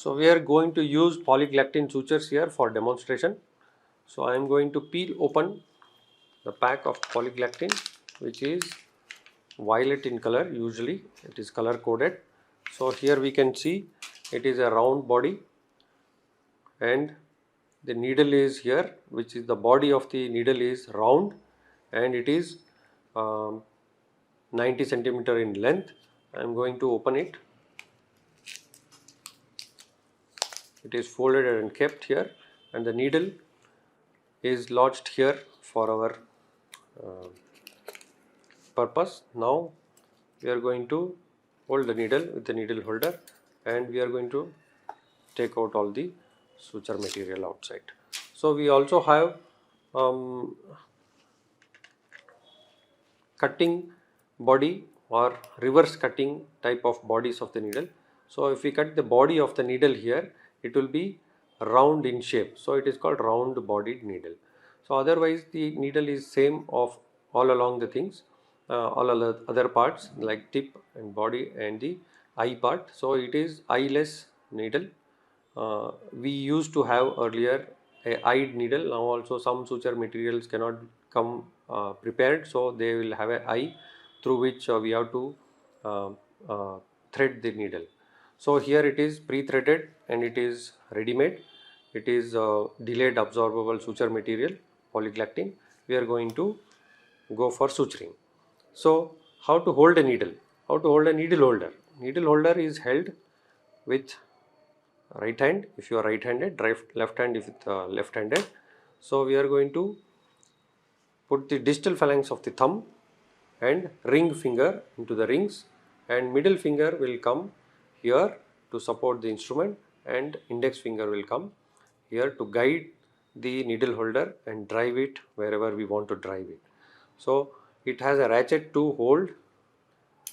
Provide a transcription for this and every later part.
So we are going to use polyglactin sutures here for demonstration. So I am going to peel open the pack of polyglactin, which is violet in color. Usually it is color coded. So here we can see it is a round body and the needle is here, which is the body of the needle is round and it is 90 centimeter in length. I am going to open it. It is folded and kept here, and the needle is lodged here for our uh, purpose. Now we are going to hold the needle with the needle holder and we are going to take out all the suture material outside. So we also have cutting body or reverse cutting type of bodies of the needle. So if we cut the body of the needle here, it will be round in shape. So it is called round bodied needle. So otherwise the needle is same of all along the things, all other parts like tip and body and the eye part. So it is eyeless needle. We used to have earlier a eyed needle. Now also some suture materials cannot come prepared, so they will have a eye through which we have to uh, thread the needle. So here it is pre-threaded and it is ready-made. It is delayed absorbable suture material, polyglactin. We are going to go for suturing. So how to hold a needle? How to hold a needle holder? Needle holder is held with right hand if you are right handed, left hand if it's left handed. So we are going to put the distal phalanx of the thumb and ring finger into the rings, and middle finger will come here to support the instrument and index finger will come here to guide the needle holder and drive it wherever we want to drive it. So it has a ratchet to hold.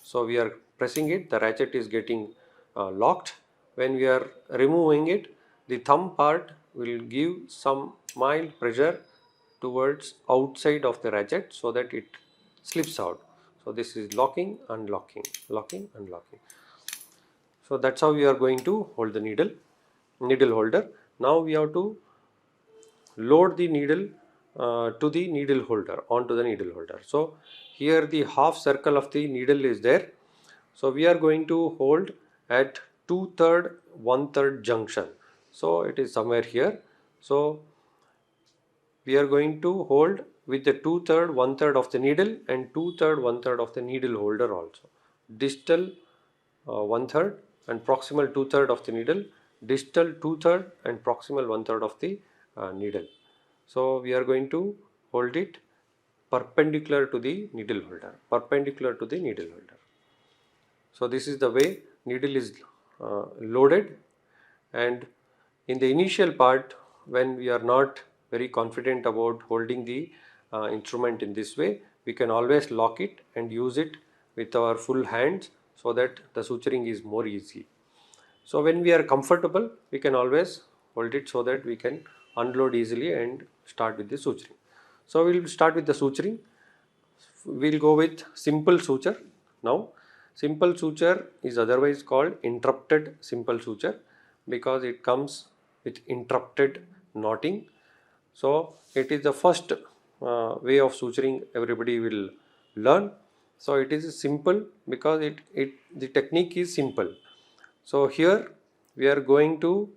So we are pressing it, the ratchet is getting locked. When we are removing it, the thumb part will give some mild pressure towards outside of the ratchet so that it slips out. So this is locking, unlocking, locking, unlocking. So that's how we are going to hold the needle holder. Now we have to load the needle to the needle holder, onto the needle holder. So here the half circle of the needle is there. So we are going to hold at 2/3, 1/3 junction. So it is somewhere here. So we are going to hold with the 2/3, 1/3 of the needle and 2/3, 1/3 of the needle holder also. Distal 1/3 and proximal 2/3 of the needle, distal 2/3 and proximal 1/3 of the needle. So we are going to hold it perpendicular to the needle holder, perpendicular to the needle holder. So this is the way needle is loaded, and in the initial part when we are not very confident about holding the instrument in this way, we can always lock it and use it with our full hands so that the suturing is more easy. So when we are comfortable, we can always hold it so that we can unload easily and start with the suturing. So we will start with the suturing. We will go with simple suture now. Simple suture is otherwise called interrupted simple suture because it comes with interrupted knotting. So it is the first way of suturing everybody will learn. So it is simple because the technique is simple. So here we are going to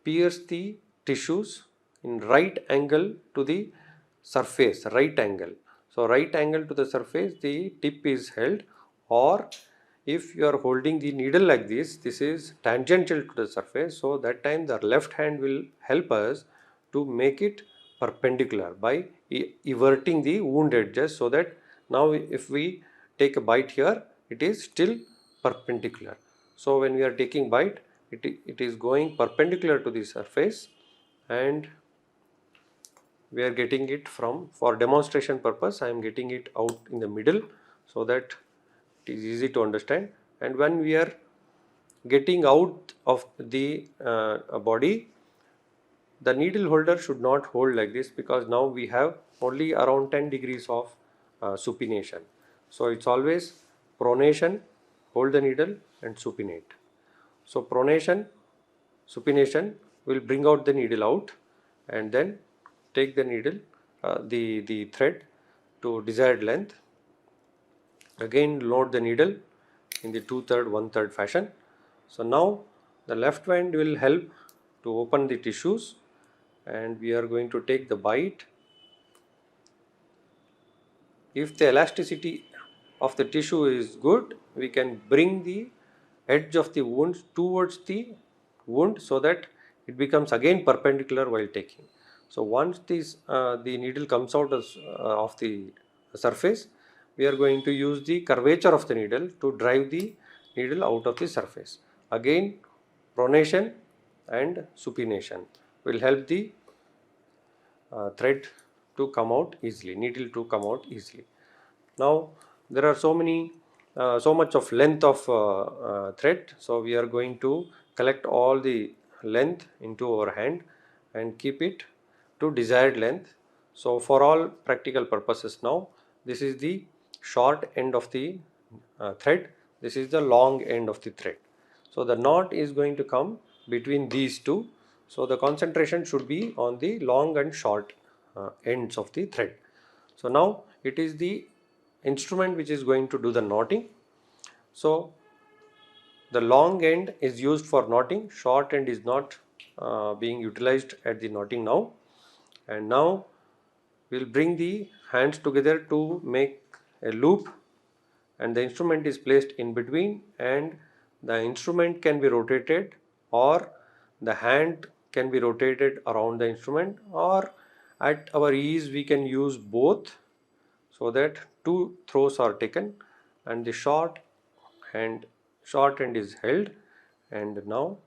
pierce the tissues in right angle to the surface, right angle. So right angle to the surface, the tip is held, or if you are holding the needle like this is tangential to the surface, so that time the left hand will help us to make it perpendicular by everting the wound edges, so that now if we take a bite here, it is still perpendicular. So when we are taking bite, it is going perpendicular to the surface, and we are getting it from, for demonstration purpose, I am getting it out in the middle so that it is easy to understand. And when we are getting out of the body, the needle holder should not hold like this because now we have only around 10 degrees of supination. So it's always pronation, hold the needle and supinate. So pronation, supination will bring out the needle out and then take the needle, the thread to desired length. Again load the needle in the 2/3, 1/3 fashion. So now the left hand will help to open the tissues, and we are going to take the bite. If the elasticity of the tissue is good, we can bring the edge of the wound towards the wound so that it becomes again perpendicular while taking. So once the needle comes out of the surface, we are going to use the curvature of the needle to drive the needle out of the surface. Again, pronation and supination will help the thread to come out easily, needle to come out easily. Now there are so much of length of thread, so we are going to collect all the length into our hand and keep it to desired length. So for all practical purposes now, this is the short end of the thread, this is the long end of the thread. So the knot is going to come between these two. So the concentration should be on the long and short ends of the thread. So now it is the instrument which is going to do the knotting. So the long end is used for knotting, short end is not being utilized at the knotting now. And now we'll bring the hands together to make a loop, and the instrument is placed in between, and the instrument can be rotated, or the hand can be rotated around the instrument, or at our ease we can use both, so that two throws are taken and the short end is held, and now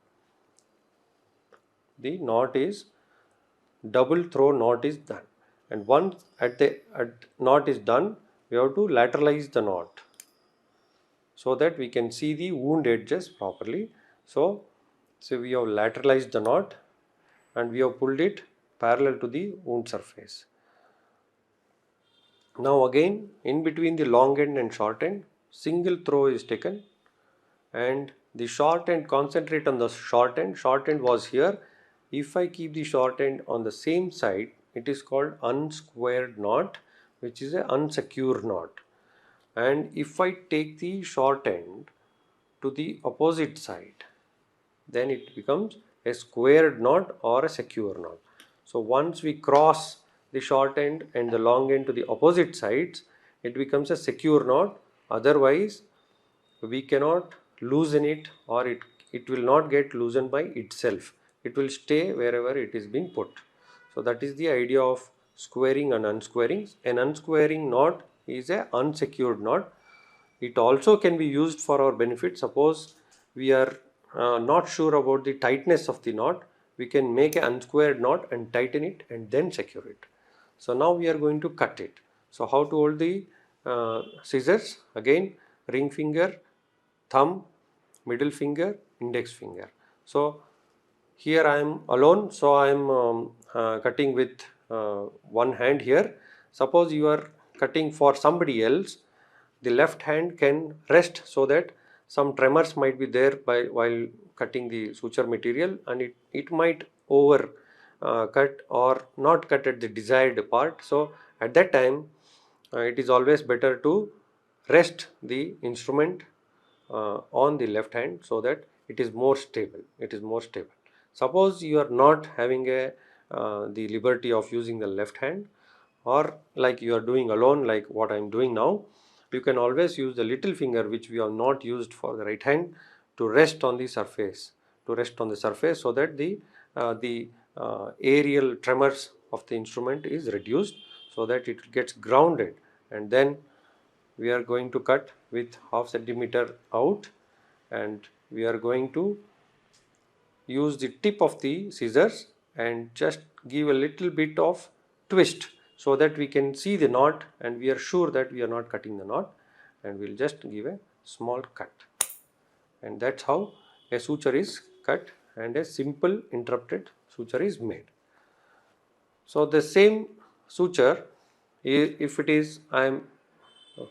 the knot is double throw knot is done. And once knot is done, we have to lateralize the knot so that we can see the wound edges properly. So we have lateralized the knot and we have pulled it parallel to the wound surface. Now again, in between the long end and short end, single throw is taken, and the short end, concentrate on the short end. Short end was here. If I keep the short end on the same side, it is called unsquared knot, which is an unsecure knot. And if I take the short end to the opposite side, then it becomes a squared knot or a secure knot. So once we cross the short end and the long end to the opposite sides, it becomes a secure knot. Otherwise we cannot loosen it, or it will not get loosened by itself. It will stay wherever it is being put. So that is the idea of squaring and unsquaring. An unsquaring knot is a unsecured knot. It also can be used for our benefit. Suppose we are not sure about the tightness of the knot, we can make an unsquared knot and tighten it and then secure it. So now we are going to cut it. So how to hold the scissors? Again, ring finger, thumb, middle finger, index finger. So here I am alone, so I am cutting with one hand here. Suppose you are cutting for somebody else, the left hand can rest so that some tremors might be there while cutting the suture material, and it might over cut or not cut at the desired part. So at that time it is always better to rest the instrument on the left hand so that it is more stable. Suppose you are not having the liberty of using the left hand, or like you are doing alone like what I am doing now, you can always use the little finger, which we have not used for the right hand, to rest on the surface, so that the aerial tremors of the instrument is reduced, so that it gets grounded. And then we are going to cut with half centimeter out, and we are going to use the tip of the scissors and just give a little bit of twist so that we can see the knot and we are sure that we are not cutting the knot, and we'll just give a small cut. And that's how a suture is cut and a simple interrupted suture is made. So the same suture, if it is, I am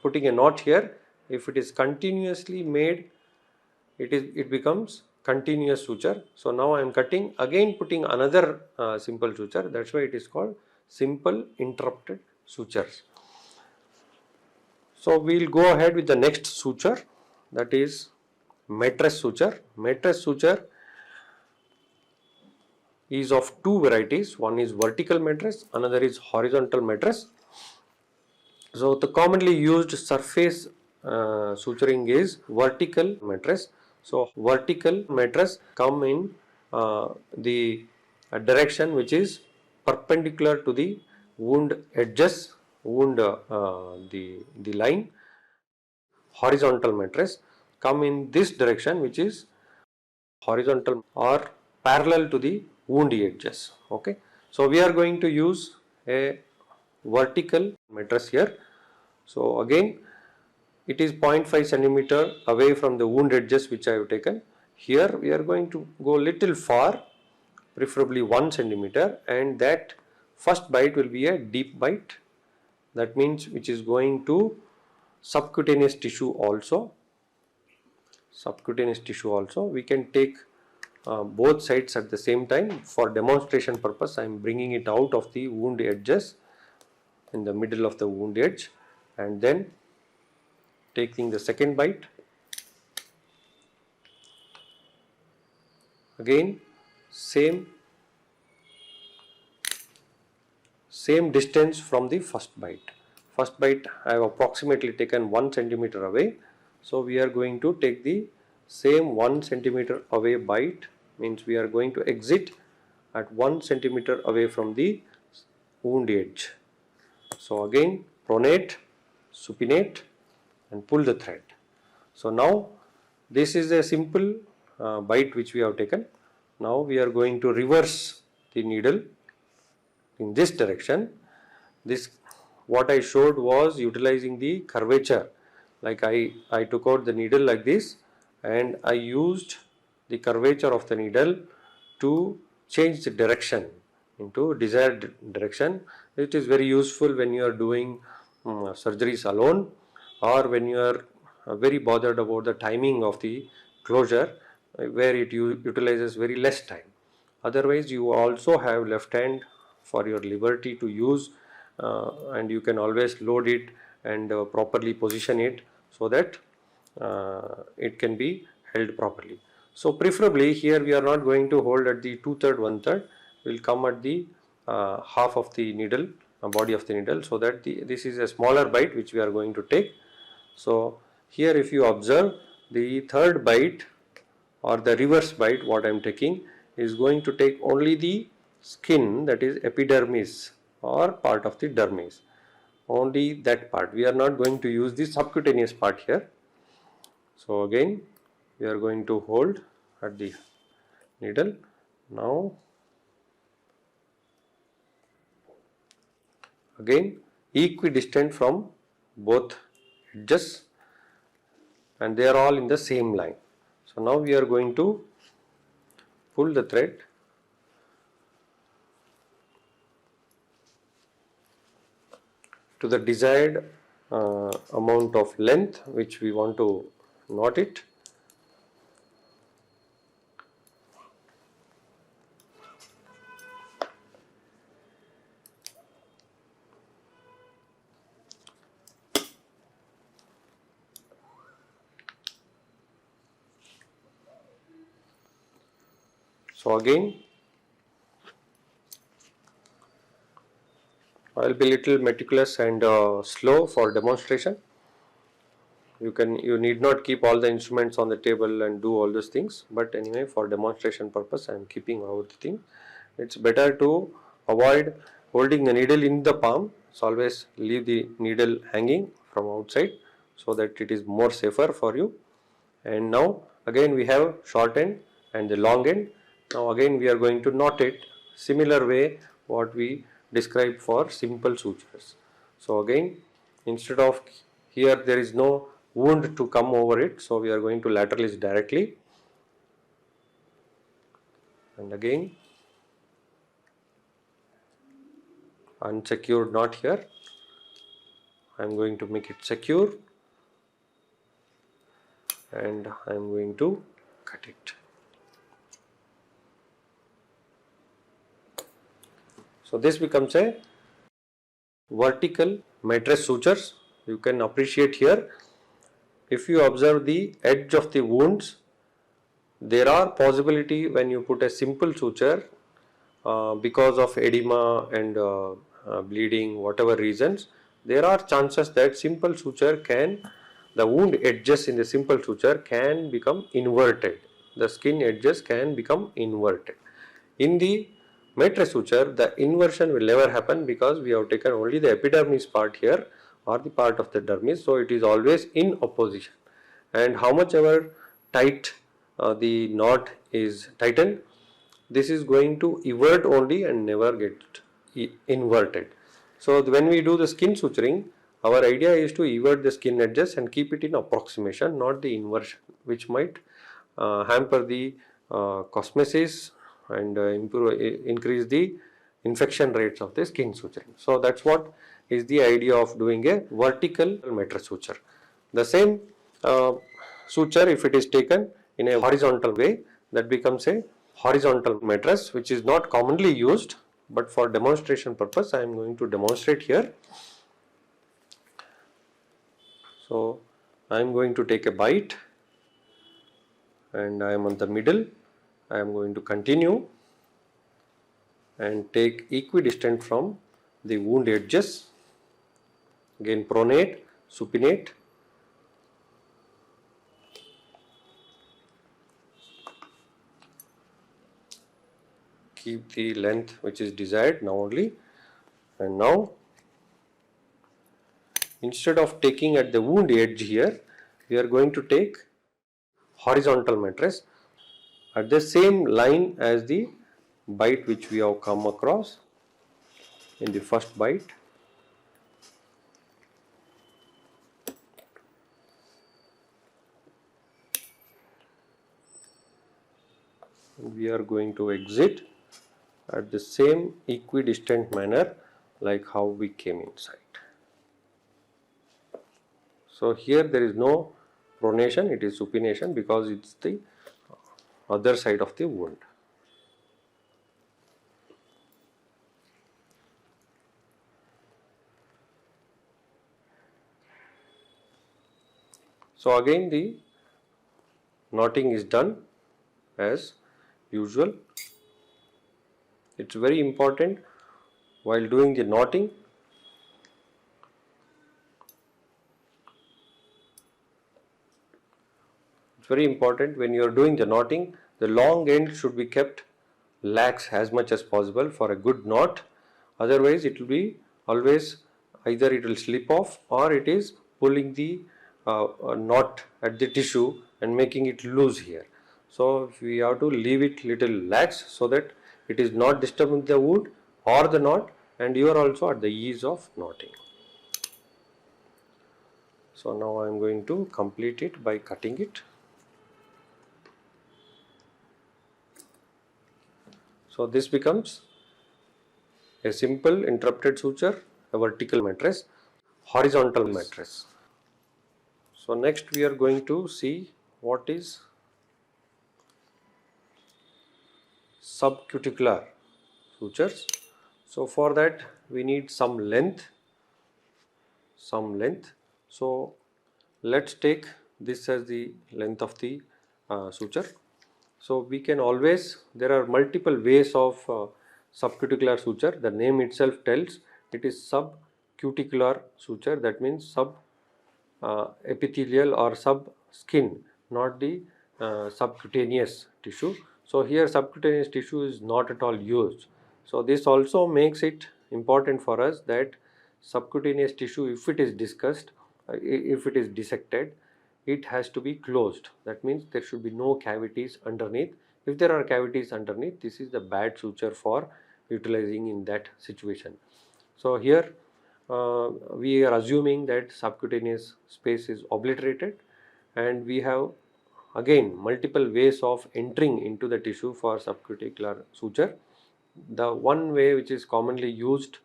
putting a knot here, if it is continuously made it becomes continuous suture. So now I am cutting, again putting another simple suture. That's why it is called simple interrupted sutures. So we will go ahead with the next suture, that is mattress suture. Mattress suture is of two varieties. One is vertical mattress, another is horizontal mattress. So the commonly used surface suturing is vertical mattress. So vertical mattress come in the direction which is perpendicular to the wound edges, the line. Horizontal mattress come in this direction, which is horizontal or parallel to the wound edges. Okay, so we are going to use a vertical mattress here. So again, it is 0.5 centimeter away from the wound edges which I have taken. Here we are going to go little far, preferably 1 centimeter, and that first bite will be a deep bite. That means which is going to subcutaneous tissue also. Subcutaneous tissue also. We can take both sides at the same time. For demonstration purpose, I am bringing it out of the wound edges, in the middle of the wound edge, and then taking the second bite. Again same distance from the first bite. First bite I have approximately taken 1 centimeter away. So we are going to take the same 1 centimeter away bite, means we are going to exit at 1 centimeter away from the wound edge. So again pronate, supinate and pull the thread. So now this is a simple bite which we have taken. Now we are going to reverse the needle in this direction. This, what I showed was utilizing the curvature. Like I took out the needle like this and I used the curvature of the needle to change the direction into desired direction. It is very useful when you are doing surgeries alone, or when you are very bothered about the timing of the closure, where it utilizes very less time. Otherwise you also have left hand for your liberty to use, and you can always load it and properly position it so that it can be held properly. So preferably here we are not going to hold at the 2/3, 1/3. We will come at the half of the needle, body of the needle, so that this is a smaller bite which we are going to take. So here if you observe, the third bite or the reverse bite what I am taking is going to take only the skin, that is epidermis or part of the dermis, only that part. We are not going to use the subcutaneous part here. So again we are going to hold at the needle. Now again equidistant from both edges, and they are all in the same line. So now we are going to pull the thread to the desired amount of length which we want to knot it. So again I will be little meticulous and slow for demonstration. You need not keep all the instruments on the table and do all those things, but anyway for demonstration purpose I am keeping all the things. It's better to avoid holding the needle in the palm. So always leave the needle hanging from outside so that it is more safer for you. And now again we have short end and the long end. Now again we are going to knot it similar way what we described for simple sutures. So again, instead of here there is no wound to come over it, so we are going to lateralize directly, and again unsecured knot here. I am going to make it secure and I am going to cut it. So this becomes a vertical mattress sutures. You can appreciate here, if you observe the edge of the wounds, there are possibility when you put a simple suture because of edema and bleeding, whatever reasons, there are chances that simple suture can, the wound edges in the simple suture can become inverted. The skin edges can become inverted. In the mattress suture, the inversion will never happen because we have taken only the epidermis part here or the part of the dermis, so it is always in opposition. And how much ever tight the knot is tightened, this is going to evert only and never get inverted. So when we do the skin suturing, our idea is to evert the skin edges and keep it in approximation, not the inversion, which might hamper the cosmesis and increase the infection rates of the skin suturing. So that's what is the idea of doing a vertical mattress suture. The same suture, if it is taken in a horizontal way, that becomes a horizontal mattress, which is not commonly used, but for demonstration purpose I am going to demonstrate here. So I am going to take a bite and I am on the middle. I am going to continue and take equidistant from the wound edges. Again pronate, supinate. Keep the length which is desired now only, and now instead of taking at the wound edge here, we are going to take horizontal mattress at the same line as the bite which we have come across in the first bite. We are going to exit at the same equidistant manner like how we came inside. So here there is no pronation, it is supination because it's the other side of the wound. So again the knotting is done as usual. It's very important while doing the knotting, it's very important when you are doing the knotting, the long end should be kept lax as much as possible for a good knot. Otherwise it will be always either it will slip off or it is pulling the knot at the tissue and making it loose here. So we have to leave it little lax so that it is not disturbing the wound or the knot, and you are also at the ease of knotting. So now I am going to complete it by cutting it. So this becomes a simple interrupted suture, a vertical mattress, horizontal mattress. So next we are going to see what is subcuticular sutures. So for that we need some length. So let's take this as the length of the suture. So we can always, there are multiple ways of subcuticular suture. The name itself tells it is subcuticular suture, that means sub epithelial or sub skin, not the subcutaneous tissue. So here subcutaneous tissue is not at all used. So this also makes it important for us that subcutaneous tissue, if it is discussed, if it is dissected, it has to be closed. That means there should be no cavities underneath. If there are cavities underneath, this is the bad suture for utilizing in that situation. So here we are assuming that subcutaneous space is obliterated, and we have again multiple ways of entering into the tissue for subcuticular suture. The one way which is commonly used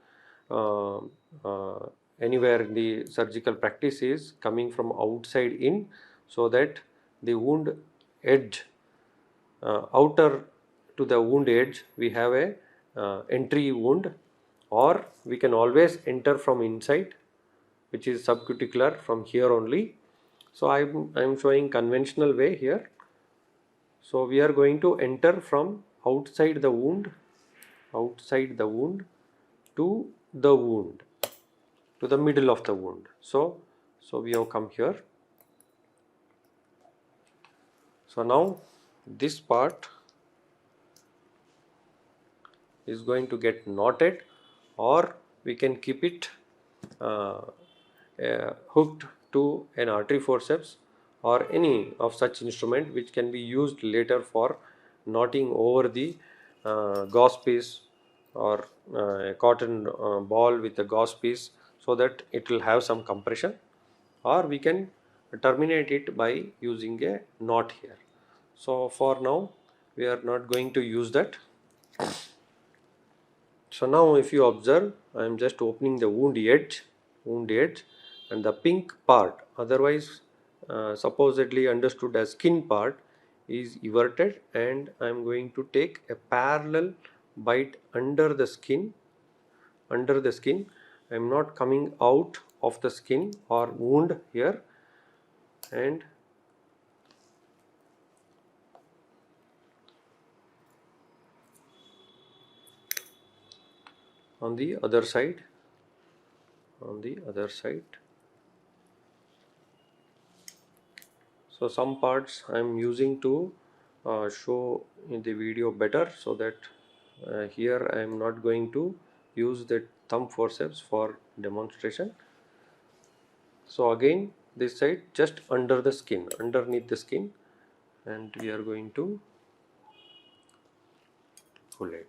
uh, anywhere in the surgical practice is coming from outside in, so that the wound edge, outer to the wound edge we have a entry wound, or we can always enter from inside, which is subcuticular from here only. So I'm showing conventional way here. So we are going to enter from outside the wound to the wound, to the middle of the wound. So we have come here. So now this part is going to get knotted, or we can keep it hooked to an artery forceps or any of such instrument which can be used later for knotting over the gauze piece, or a cotton ball with a gauze piece, so that it will have some compression, or we can terminate it by using a knot here. So for now we are not going to use that. So now if you observe, I am just opening the wound edge, and the pink part, otherwise supposedly understood as skin part, is everted, and I am going to take a parallel bite under the skin. I am not coming out of the skin or wound here, and on the other side, So some parts I am using to show in the video better, so that here I am not going to use the thumb forceps for demonstration. So again this side, just under the skin, underneath the skin, and we are going to pull it.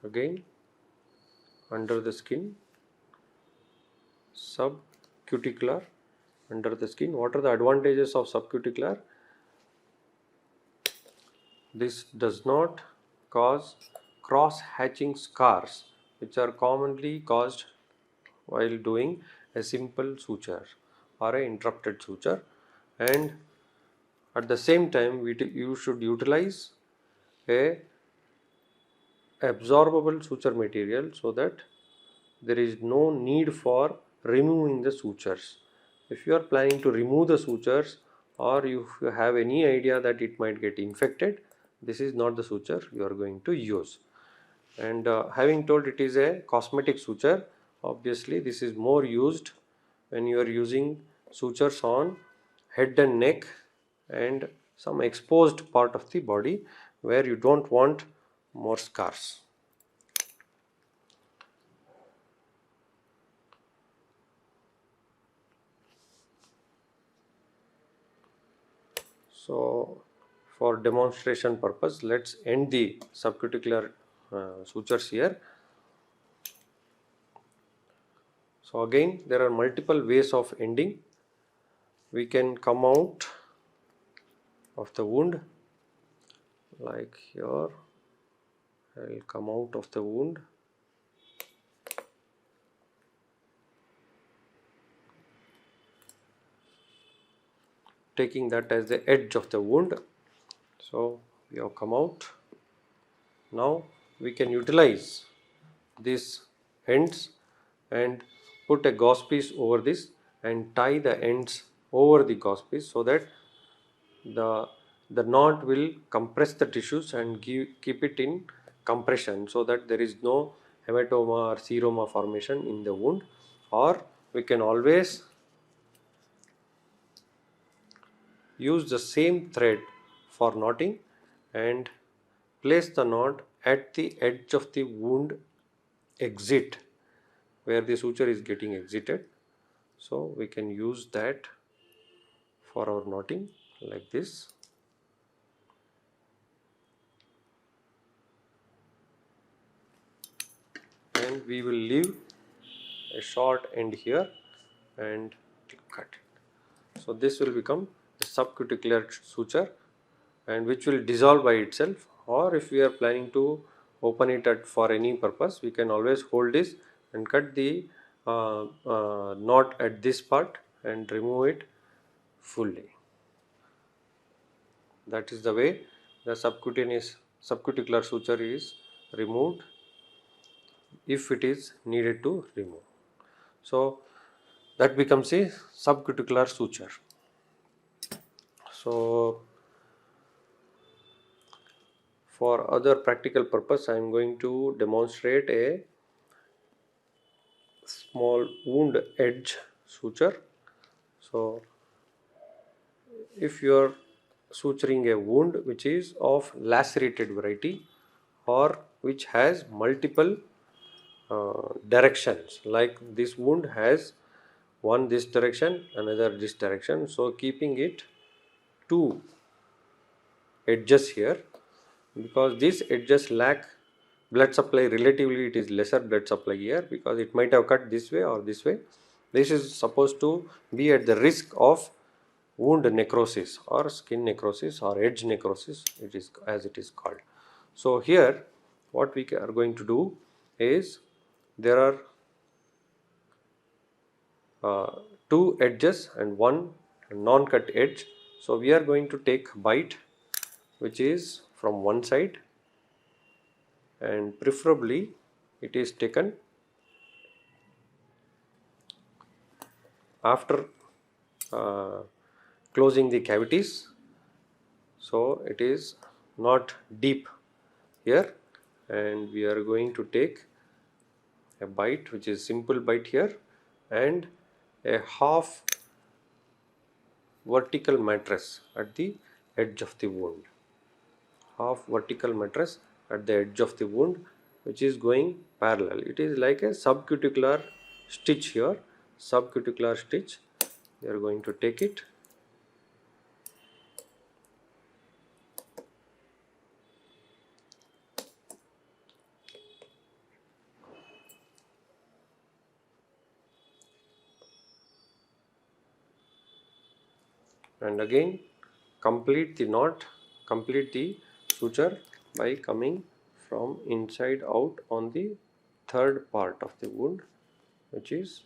Again under the skin, subcuticular, under the skin. What are the advantages of subcuticular? This does not cause cross-hatching scars, which are commonly caused while doing a simple suture or a interrupted suture. And at the same time, you should utilize a absorbable suture material, so that there is no need for removing the sutures. If you are planning to remove the sutures, or if you have any idea that it might get infected, this is not the suture you are going to use. And having told it is a cosmetic suture, obviously this is more used when you are using sutures on head and neck and some exposed part of the body where you don't want more scars. So for demonstration purpose, let's end the subcuticular sutures here. So again, there are multiple ways of ending. We can come out of the wound, like here. I will come out of the wound. Taking that as the edge of the wound. So we have come out. Now we can utilize these ends and put a gauze piece over this and tie the ends over the gauze piece, so that the knot will compress the tissues and keep it in compression, so that there is no hematoma or seroma formation in the wound. Or we can always use the same thread for knotting and place the knot at the edge of the wound exit, where the suture is getting exited. So we can use that for our knotting, like this. And we will leave a short end here and cut it. So this will become a subcuticular suture, and which will dissolve by itself. Or if we are planning to open it for any purpose, we can always hold this and cut the knot at this part and remove it fully. That is the way the subcuticular suture is removed if it is needed to remove. So that becomes a subcuticular suture. So for other practical purpose, I am going to demonstrate a small wound edge suture. So if you are suturing a wound which is of lacerated variety or which has multiple directions, like this wound has one this direction, another this direction, so keeping it two edges here, because these edges lack blood supply, relatively it is lesser blood supply here because it might have cut this way or this way. This is supposed to be at the risk of wound necrosis or skin necrosis or edge necrosis, it is as it is called. So here what we are going to do is, there are two edges and one non-cut edge. So we are going to take bite which is from one side, and preferably it is taken after closing the cavities. So it is not deep here, and we are going to take a bite which is simple bite here and a half vertical mattress at the edge of the wound. Half vertical mattress at the edge of the wound which is going parallel. It is like a subcuticular stitch here, subcuticular stitch. We are going to take it and again complete the knot, complete the suture by coming from inside out on the third part of the wound, which is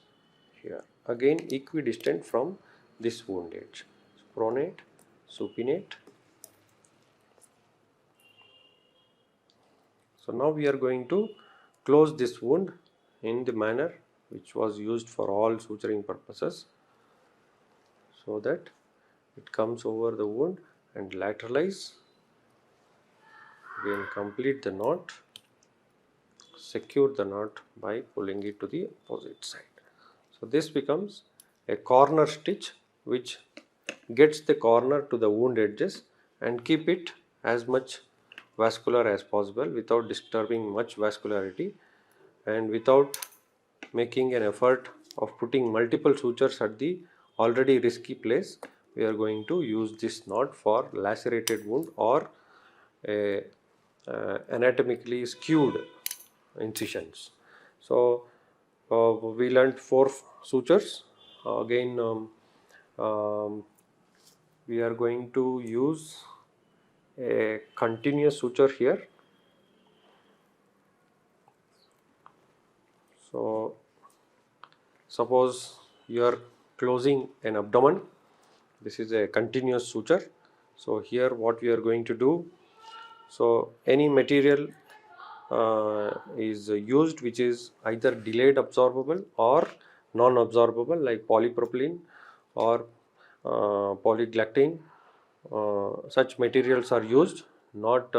here, again equidistant from this wound edge. So pronate, supinate. So now we are going to close this wound in the manner which was used for all suturing purposes, so that it comes over the wound and lateralize. Again complete the knot, secure the knot by pulling it to the opposite side. So this becomes a corner stitch which gets the corner to the wound edges and keep it as much vascular as possible without disturbing much vascularity and without making an effort of putting multiple sutures at the already risky place. We are going to use this knot for lacerated wound or a, anatomically skewed incisions. So we learned four sutures. Again we are going to use a continuous suture here. So suppose you are closing an abdomen, this is a continuous suture. So here what we are going to do, so any material is used which is either delayed absorbable or non-absorbable, like polypropylene or polyglactin. Such materials are used, not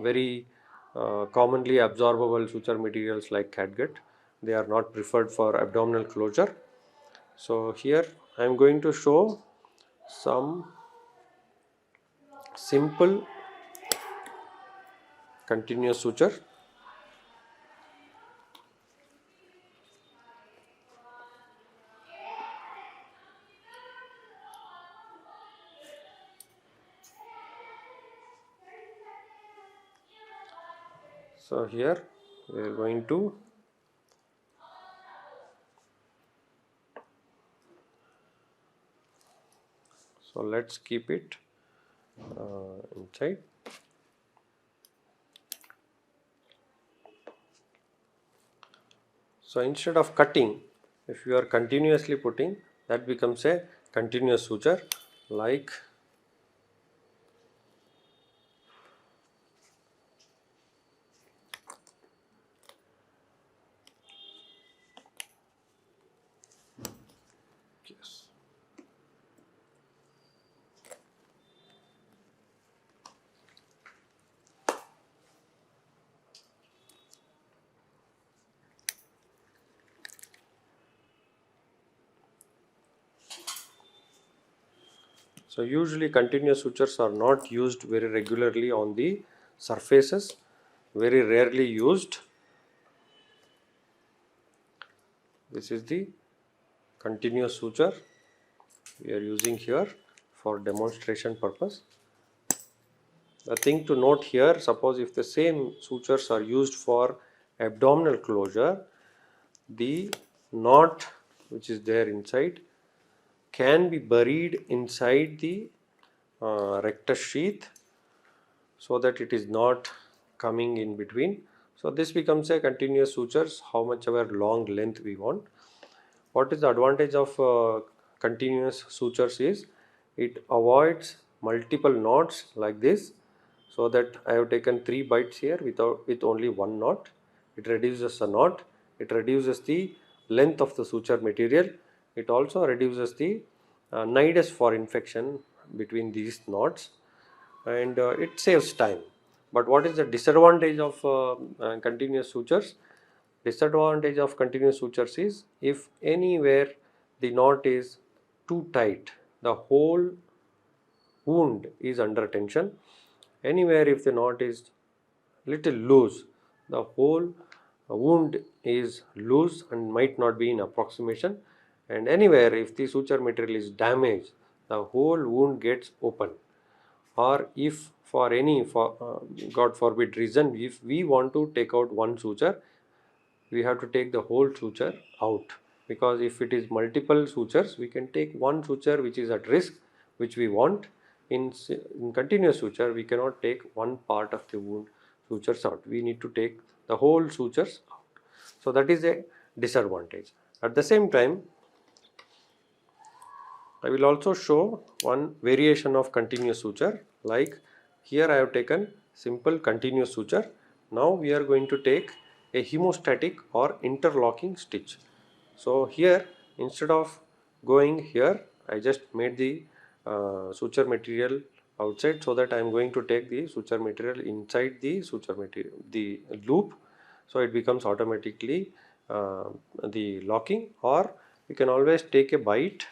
very commonly absorbable suture materials like catgut. They are not preferred for abdominal closure. So here I am going to show some simple continuous suture. So here we are going to let's keep it inside. So instead of cutting, if you are continuously putting, that becomes a continuous suture, like yes. So usually continuous sutures are not used very regularly on the surfaces, very rarely used. This is the continuous suture we are using here for demonstration purpose. The thing to note here, suppose if the same sutures are used for abdominal closure, the knot which is there inside can be buried inside the rectus sheath, so that it is not coming in between. So this becomes a continuous sutures, how much ever long length we want. What is the advantage of continuous sutures is it avoids multiple knots like this, so that I have taken 3 bites here with only one knot. It reduces the knot, it reduces the length of the suture material, it also reduces the nidus for infection between these knots, and it saves time. But what is the disadvantage of continuous sutures? Disadvantage of continuous sutures is if anywhere the knot is too tight, the whole wound is under tension. Anywhere if the knot is little loose, the whole wound is loose and might not be in approximation. And anywhere if the suture material is damaged, the whole wound gets open. Or if for any God forbid reason, if we want to take out one suture, we have to take the whole suture out, because if it is multiple sutures, we can take one suture which is at risk, which we want. In continuous suture, we cannot take one part of the wound sutures out, we need to take the whole sutures out. So that is a disadvantage. At the same time, I will also show one variation of continuous suture, like here I have taken simple continuous suture. Now we are going to take a hemostatic or interlocking stitch. So here, instead of going here, I just made the suture material outside, so that I am going to take the suture material inside the suture material, the loop, so it becomes automatically the locking. Or you can always take a bite.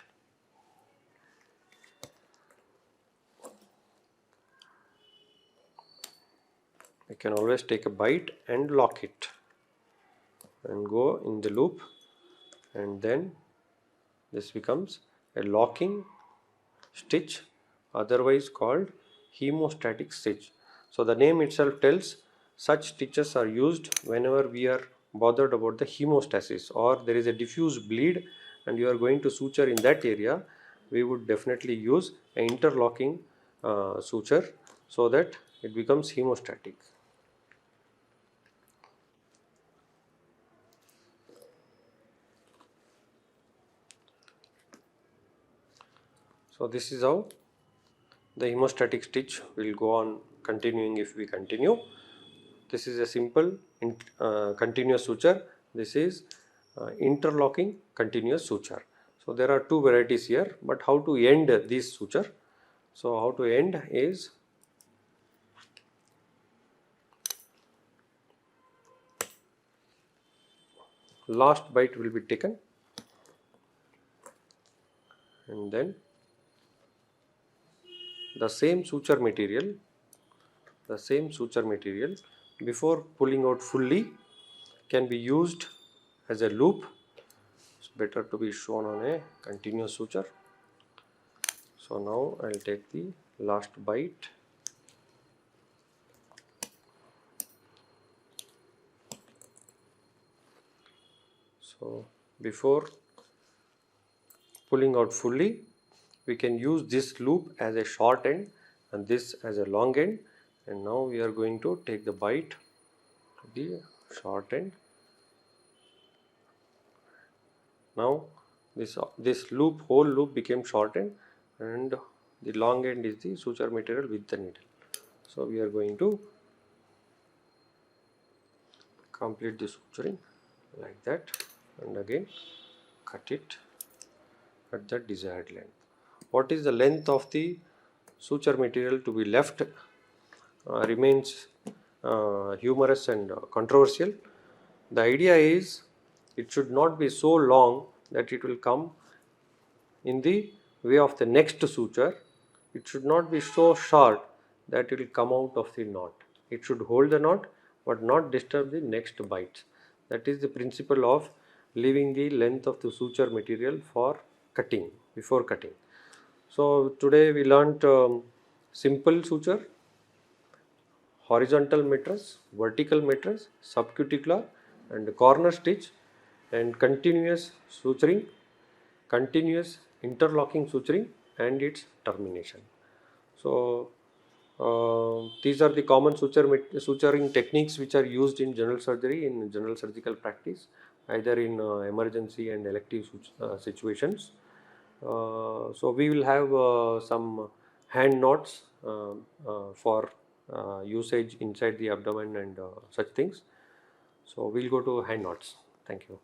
I can always take a bite and lock it and go in the loop, and then this becomes a locking stitch, otherwise called hemostatic stitch. So the name itself tells such stitches are used whenever we are bothered about the hemostasis, or there is a diffuse bleed and you are going to suture in that area. We would definitely use an interlocking suture, so that it becomes hemostatic. So this is how the hemostatic stitch will go on continuing if we continue. This is a simple continuous suture. This is interlocking continuous suture. So there are two varieties here, but how to end this suture? So how to end is, last bite will be taken, and then the same suture material, before pulling out fully, can be used as a loop. It's better to be shown on a continuous suture. So now I'll take the last bite. So before pulling out fully, we can use this loop as a short end and this as a long end, and now we are going to take the bite to the short end Now this loop, whole loop became shortened, and the long end is the suture material with the needle. So we are going to complete the suturing like that, and again cut it at the desired length. What is the length of the suture material to be left remains humorous and controversial. The idea is it should not be so long that it will come in the way of the next suture. It should not be so short that it will come out of the knot. It should hold the knot but not disturb the next bites. That is the principle of leaving the length of the suture material for cutting, before cutting. So today we learnt simple suture, horizontal mattress, vertical mattress, subcuticular and corner stitch, and continuous suturing, continuous interlocking suturing and its termination. So these are the common suturing techniques which are used in general surgery, in general surgical practice, either in emergency and elective situations. So we will have some hand knots for usage inside the abdomen and such things. So we'll go to hand knots. Thank you.